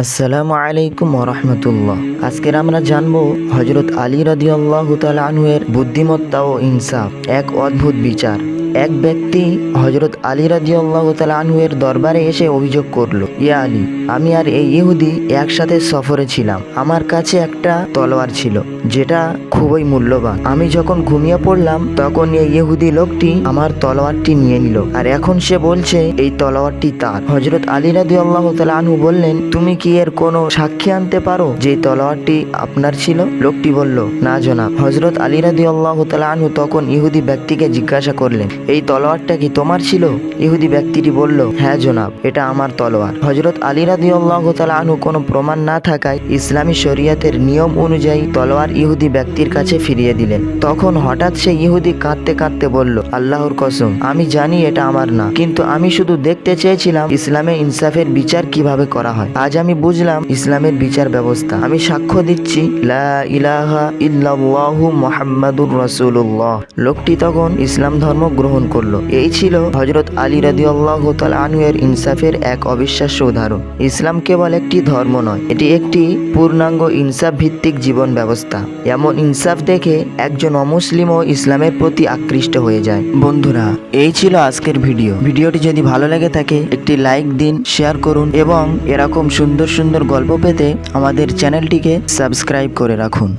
আসসালামু আলাইকুম ওরহমতুল্লাহ। আজকের আমরা জানবো হযরত আলী রাদিয়াল্লাহু তাআলা আনহু এর বুদ্ধিমত্তা ও ইনসাফ, এক অদ্ভুত বিচার। এক ব্যক্তি হযরত আলী রাদিয়াল্লাহু তাআলা আনহু এর দরবারে এসে অভিযোগ করলো, ইয়া আলী, আমি আর এই ইহুদি একসাথে সফরে ছিলাম। আমার কাছে একটা তলোয়ার ছিল যেটা খুবই মূল্যবান। আমি যখন ঘুমিয়ে পড়লাম তখন এই ইহুদি লোকটি আমার তলোয়ারটি নিয়ে নিল, আর এখন সে বলছে এই তলোয়ারটি তার। হযরত আলী রাদিয়াল্লাহু তাআলা আনহু বললেন, তুমি কি এর কোনো সাক্ষী আনতে পারো যে তলোয়ারটি আপনার ছিল? লোকটি বলল, না জনাব। হযরত আলী রাদিয়াল্লাহু তাআলা আনহু তখন ইহুদি ব্যক্তিকে জিজ্ঞাসা করলেন, এই তলোয়ারটা কি তোমার ছিল? ইহুদি ব্যক্তিটি বলল, হ্যাঁ জনাব, এটা আমার তলোয়ার। হযরত আলী রাদিয়াল্লাহু তাআলা আনহু কোনো প্রমাণ না থাকায় ইসলামী শরীয়তের নিয়ম অনুযায়ী তলোয়ার ইহুদি ব্যক্তির কাছে ফিরিয়ে দিলেন। তখন হঠাৎ সে ইহুদি কাঁদতে কাঁদতে বলল, আল্লাহর কসম, আমি জানি এটা আমার না, কিন্তু আমি শুধু দেখতে চেয়েছিলাম ইসলামে ইনসাফের বিচার কিভাবে করা হয়। আজ আমি বুঝলাম ইসলামের বিচার ব্যবস্থা। আমি সাক্ষ্য দিচ্ছি, লা ইলাহা ইল্লাল্লাহু মুহাম্মাদুর রাসূলুল্লাহ। লোকটি তখন ইসলাম ধর্ম গ্রহণ করলো। এই ছিল হযরত আলী রাদিয়াল্লাহু তাআলা আনহু এর ইনসাফের এক অবিশ্বাস্য উদাহরণ। ইসলাম কেবল একটি ধর্ম নয়, এটি একটি পূর্ণাঙ্গ ইনসাফ ভিত্তিক জীবন ব্যবস্থা। এমন ইনসাফ দেখে একজন অমুসলিমও ইসলামের প্রতি আকৃষ্ট হয়ে যায়। বন্ধুরা, এই ছিল আজকের ভিডিওটি যদি ভালো লেগে থাকে একটি লাইক দিন, শেয়ার করুন এবং এরকম সুন্দর সুন্দর গল্প পেতে আমাদের চ্যানেলটিকে সাবস্ক্রাইব করে রাখুন।